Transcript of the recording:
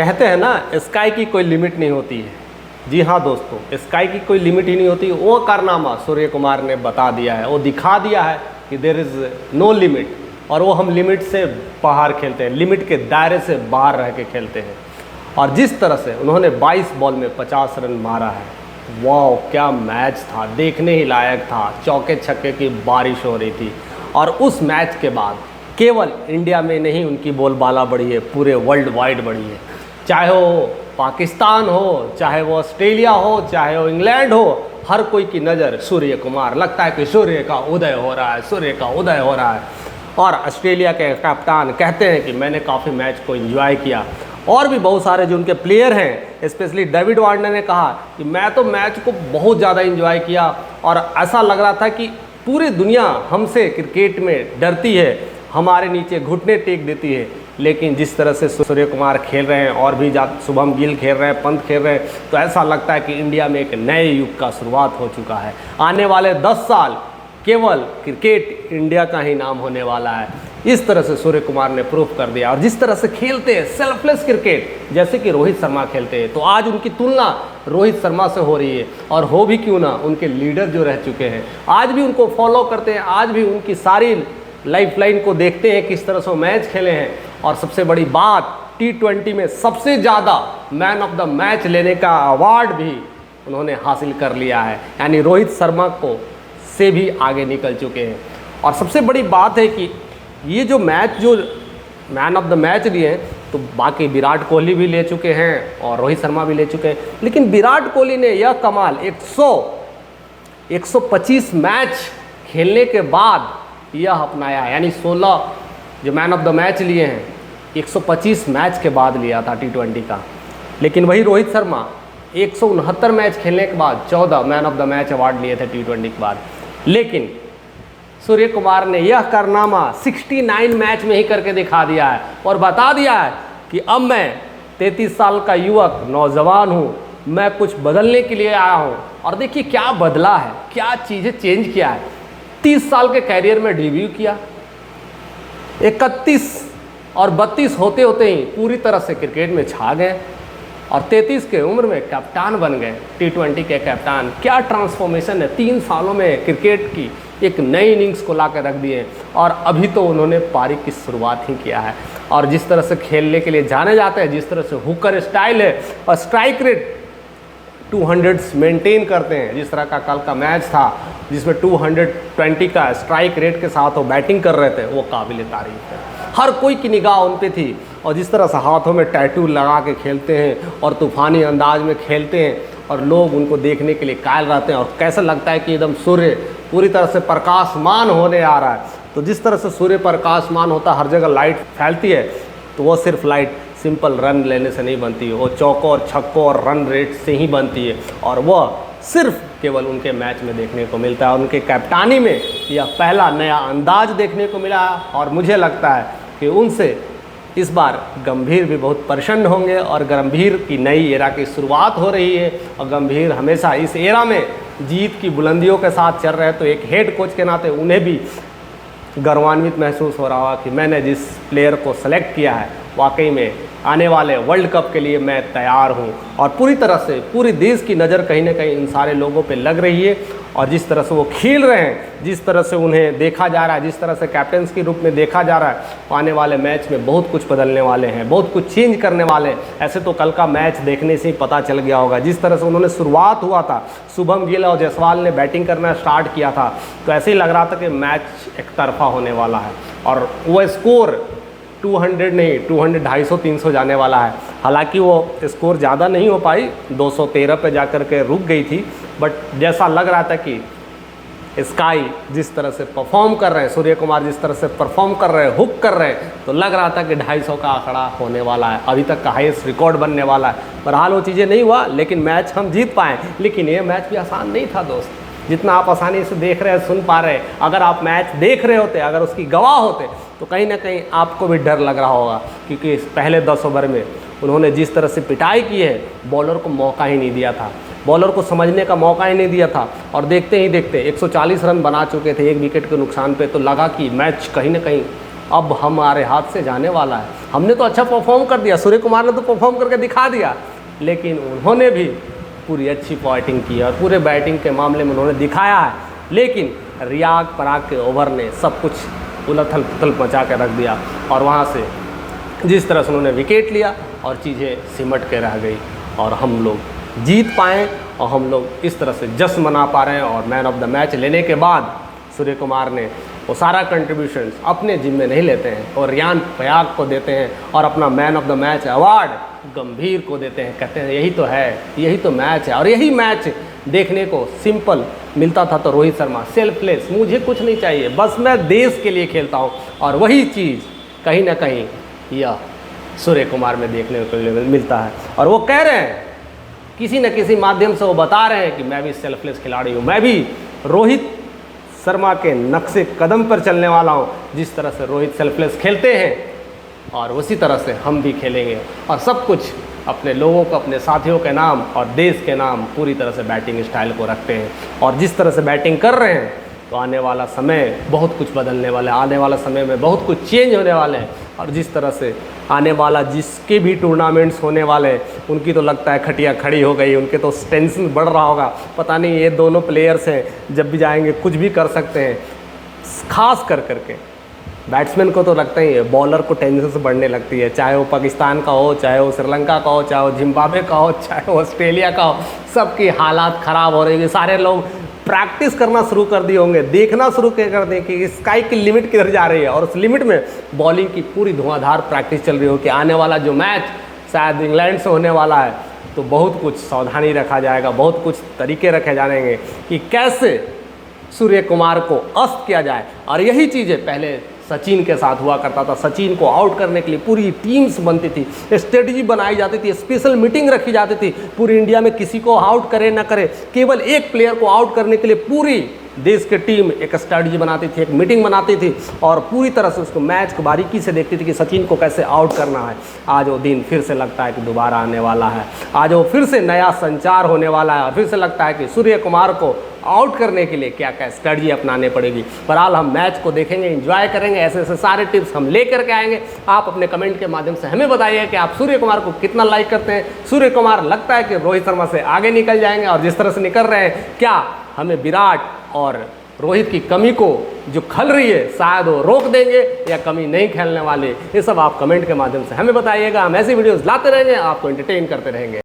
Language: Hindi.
कहते हैं ना, स्काई की कोई लिमिट नहीं होती है। जी हाँ दोस्तों, स्काई की कोई लिमिट ही नहीं होती। वो कारनामा सूर्य कुमार ने बता दिया है, वो दिखा दिया है कि देयर इज़ नो लिमिट, और वो हम लिमिट से बाहर खेलते हैं, लिमिट के दायरे से बाहर रह के खेलते हैं। और जिस तरह से उन्होंने 22 बॉल में 50 रन मारा है, वाह क्या मैच था, देखने ही लायक था। चौके छक्के की बारिश हो रही थी। और उस मैच के बाद केवल इंडिया में नहीं उनकी बोलबाला बढ़ी है, पूरे वर्ल्ड वाइड बढ़ी है। चाहे वो पाकिस्तान हो, चाहे वो ऑस्ट्रेलिया हो, चाहे वो इंग्लैंड हो, हर कोई की नज़र सूर्य कुमार, लगता है कि सूर्य का उदय हो रहा है, सूर्य का उदय हो रहा है। और ऑस्ट्रेलिया के कप्तान कहते हैं कि मैंने काफ़ी मैच को एंजॉय किया। और भी बहुत सारे जो उनके प्लेयर हैं, स्पेशली डेविड वार्नर ने कहा कि मैं तो मैच को बहुत ज़्यादा एंजॉय किया और ऐसा लग रहा था कि पूरी दुनिया हमसे क्रिकेट में डरती है, हमारे नीचे घुटने टेक देती है। लेकिन जिस तरह से सूर्य कुमार खेल रहे हैं और भी शुभम गिल खेल रहे हैं, पंत खेल रहे हैं, तो ऐसा लगता है कि इंडिया में एक नए युग का शुरुआत हो चुका है। आने वाले 10 साल केवल क्रिकेट इंडिया का ही नाम होने वाला है। इस तरह से सूर्य कुमार ने प्रूफ कर दिया। और जिस तरह से खेलते हैं सेल्फलेस क्रिकेट, जैसे कि रोहित शर्मा खेलते हैं, तो आज उनकी तुलना रोहित शर्मा से हो रही है। और हो भी क्यों ना, उनके लीडर जो रह चुके हैं आज भी उनको फॉलो करते हैं, आज भी उनकी सारी लाइफ लाइन को देखते हैं, किस तरह से मैच खेले हैं। और सबसे बड़ी बात, T20 में सबसे ज़्यादा मैन ऑफ द मैच लेने का अवार्ड भी उन्होंने हासिल कर लिया है, यानी रोहित शर्मा को से भी आगे निकल चुके हैं। और सबसे बड़ी बात है कि ये जो मैच, जो मैन ऑफ द मैच लिए हैं, तो बाकी विराट कोहली भी ले चुके हैं और रोहित शर्मा भी ले चुके हैं। लेकिन विराट कोहली ने यह कमाल 125 मैच खेलने के बाद यह अपनाया, यानी 16 जो मैन ऑफ द मैच लिए हैं 125 मैच के बाद लिया था T20 का। लेकिन वही रोहित शर्मा 169 मैच खेलने के बाद 14 man of the match award लिए थे T20 के बाद। लेकिन सूर्य कुमार ने यह कारनामा 69 मैच में ही करके दिखा दिया है और बता दिया है कि अब मैं 33 साल का युवक नौजवान हूँ, मैं कुछ बदलने के लिए आया हूँ। और देखिए क्या बदला है, क्या चीज़ें चेंज किया है। 30 साल के कैरियर में डेब्यू किया, 31 और 32 होते होते ही पूरी तरह से क्रिकेट में छा गए और 33 के उम्र में कप्तान बन गए, T20 के कप्तान। क्या ट्रांसफॉर्मेशन है, 3 सालों में क्रिकेट की एक नई इनिंग्स को ला कर रख दिए। और अभी तो उन्होंने पारी की शुरुआत ही किया है। और जिस तरह से खेलने के लिए जाने जाते हैं, जिस तरह से हुकर स्टाइल है और स्ट्राइक रेट 200 मेंटेन करते हैं, जिस तरह का कल का मैच था जिसमें 220 का स्ट्राइक रेट के साथ वो बैटिंग कर रहे थे, वो काबिल तारीफ है। हर कोई की निगाह उन पे थी। और जिस तरह से हाथों में टैटू लगा के खेलते हैं और तूफ़ानी अंदाज में खेलते हैं और लोग उनको देखने के लिए कायल रहते हैं, और कैसा लगता है कि एकदम सूर्य पूरी तरह से प्रकाशमान होने आ रहा है। तो जिस तरह से सूर्य प्रकाशमान होता, हर जगह लाइट फैलती है, तो वो सिर्फ लाइट सिंपल रन लेने से नहीं बनती है, वो चौकों और छक्कों और रन रेट से ही बनती है। और वह सिर्फ केवल उनके मैच में देखने को मिलता है। और उनके कप्तानी में यह पहला नया अंदाज देखने को मिला। और मुझे लगता है कि उनसे इस बार गंभीर भी बहुत प्रसन्न होंगे। और गंभीर की नई एरा की शुरुआत हो रही है। और गंभीर हमेशा इस एरा में जीत की बुलंदियों के साथ चल रहे हैं, तो एक हेड कोच के नाते उन्हें भी गर्वान्वित महसूस हो रहा होगा कि मैंने जिस प्लेयर को सेलेक्ट किया है, वाकई में आने वाले वर्ल्ड कप के लिए मैं तैयार हूं। और पूरी तरह से पूरी देश की नज़र कहीं ना कहीं इन सारे लोगों पे लग रही है। और जिस तरह से वो खेल रहे हैं, जिस तरह से उन्हें देखा जा रहा है, जिस तरह से कैप्टन के रूप में देखा जा रहा है, आने वाले मैच में बहुत कुछ बदलने वाले हैं, बहुत कुछ चेंज करने वाले हैं। ऐसे तो कल का मैच देखने से ही पता चल गया होगा, जिस तरह से उन्होंने शुरुआत हुआ था, शुभम गिल और जायसवाल ने बैटिंग करना स्टार्ट किया था, तो ऐसे ही लग रहा था कि मैच एक तरफा होने वाला है। और वो स्कोर 200 नहीं, 200, 250, 300 जाने वाला है। हालांकि वो स्कोर ज़्यादा नहीं हो पाई, 213 पे जाकर के रुक गई थी। बट जैसा लग रहा था कि स्काई जिस तरह से परफॉर्म कर रहे हैं, सूर्य कुमार जिस तरह से परफॉर्म कर रहे हैं, हुक कर रहे हैं, तो लग रहा था कि 250 का आंकड़ा होने वाला है, अभी तक का हाईएस्ट रिकॉर्ड बनने वाला है। बहरहाल वो चीज़ें नहीं हुआ, लेकिन मैच हम जीत पाए। लेकिन ये मैच भी आसान नहीं था दोस्त, जितना आप आसानी से देख रहे हैं, सुन पा रहे हैं। अगर आप मैच देख रहे होते, अगर उसकी गवाह होते, तो कहीं ना कहीं आपको भी डर लग रहा होगा, क्योंकि पहले 10 ओवर में उन्होंने जिस तरह से पिटाई की है, बॉलर को मौका ही नहीं दिया था, बॉलर को समझने का मौका ही नहीं दिया था। और देखते ही देखते 140 रन बना चुके थे 1 विकेट के नुकसान पे, तो लगा कि मैच कहीं ना कहीं अब हमारे हाथ से जाने वाला है। हमने तो अच्छा परफॉर्म कर दिया, सूर्य कुमार ने तो परफॉर्म करके दिखा दिया, लेकिन उन्होंने भी पूरी अच्छी बैटिंग की और पूरे बैटिंग के मामले में उन्होंने दिखाया है, लेकिन रियाग पराग के ओवर ने सब कुछ उलथल पुथल मचा के रख दिया और वहाँ से जिस तरह से उन्होंने विकेट लिया और चीज़ें सिमट के रह गई और हम लोग जीत पाएँ और हम लोग इस तरह से जश्न मना पा रहे हैं। और मैन ऑफ द मैच लेने के बाद सूर्य कुमार ने वो सारा कंट्रीब्यूशन अपने जिम्मे नहीं लेते हैं और रियान पराग को देते हैं और अपना man of the match award गंभीर को देते हैं। कहते हैं यही तो है, यही तो मैच है। और यही मैच देखने को सिंपल मिलता था तो रोहित शर्मा सेल्फलेस, मुझे कुछ नहीं चाहिए, बस मैं देश के लिए खेलता हूँ, और वही चीज़ कहीं ना कहीं यह सूर्य कुमार में देखने को मिलता है। और वो कह रहे हैं किसी न किसी माध्यम से, वो बता रहे हैं कि मैं भी सेल्फलेस खिलाड़ी हूँ, मैं भी रोहित शर्मा के नक्शे कदम पर चलने वाला हूँ। जिस तरह से रोहित सेल्फलेस खेलते हैं और उसी तरह से हम भी खेलेंगे, और सब कुछ अपने लोगों को, अपने साथियों के नाम और देश के नाम पूरी तरह से बैटिंग स्टाइल को रखते हैं। और जिस तरह से बैटिंग कर रहे हैं तो आने वाला समय बहुत कुछ बदलने वाला है, आने वाला समय में बहुत कुछ चेंज होने वाले हैं। और जिस तरह से आने वाला जिसके भी टूर्नामेंट्स होने वाले हैं, उनकी तो लगता है खटिया खड़ी हो गई, उनके तो टेंशन बढ़ रहा होगा, पता नहीं ये दोनों प्लेयर्स हैं जब भी जाएंगे कुछ भी कर सकते हैं। खास कर करके बैट्समैन को तो लगता ही है, बॉलर को टेंशन से बढ़ने लगती है, चाहे वो पाकिस्तान का हो, चाहे वो श्रीलंका का हो, चाहे वो जिम्बाब्वे का हो, चाहे वो ऑस्ट्रेलिया का हो, सबकी हालात ख़राब हो रही है। सारे लोग प्रैक्टिस करना शुरू कर दिए होंगे, देखना शुरू कर दें कि स्काई की लिमिट किधर जा रही है, और उस लिमिट में बॉलिंग की पूरी धुआंधार प्रैक्टिस चल रही हो कि आने वाला जो मैच शायद इंग्लैंड से होने वाला है तो बहुत कुछ सावधानी रखा जाएगा, बहुत कुछ तरीके रखे जाएंगे कि कैसे सूर्य कुमार को अस्त किया जाए। और यही चीज़ें पहले सचिन के साथ हुआ करता था। सचिन को आउट करने के लिए पूरी टीम्स बनती थी, स्ट्रेटजी बनाई जाती थी, स्पेशल मीटिंग रखी जाती थी, पूरी इंडिया में किसी को आउट करे ना करे, केवल एक प्लेयर को आउट करने के लिए पूरी देश की टीम एक स्ट्रेटजी बनाती थी, एक मीटिंग बनाती थी और पूरी तरह से उसको मैच को बारीकी से देखती थी कि सचिन को कैसे आउट करना है। आज वो दिन फिर से लगता है कि दोबारा आने वाला है, आज वो फिर से नया संचार होने वाला है और फिर से लगता है कि सूर्य कुमार को आउट करने के लिए क्या क्या स्ट्रेटजी अपनाने पड़ेगी। बहरहाल हम मैच को देखेंगे, एंजॉय करेंगे, ऐसे ऐसे सारे टिप्स हम लेकर के आएंगे। आप अपने कमेंट के माध्यम से हमें बताइए कि आप सूर्य कुमार को कितना लाइक करते हैं। सूर्य कुमार लगता है कि रोहित शर्मा से आगे निकल जाएंगे, और जिस तरह से निकल रहे हैं, क्या हमें विराट और रोहित की कमी को जो खल रही है शायद वो रोक देंगे या कमी नहीं खेलने वाले, ये सब आप कमेंट के माध्यम से हमें बताइएगा। हम ऐसी वीडियोस लाते रहेंगे, आपको एंटरटेन करते रहेंगे।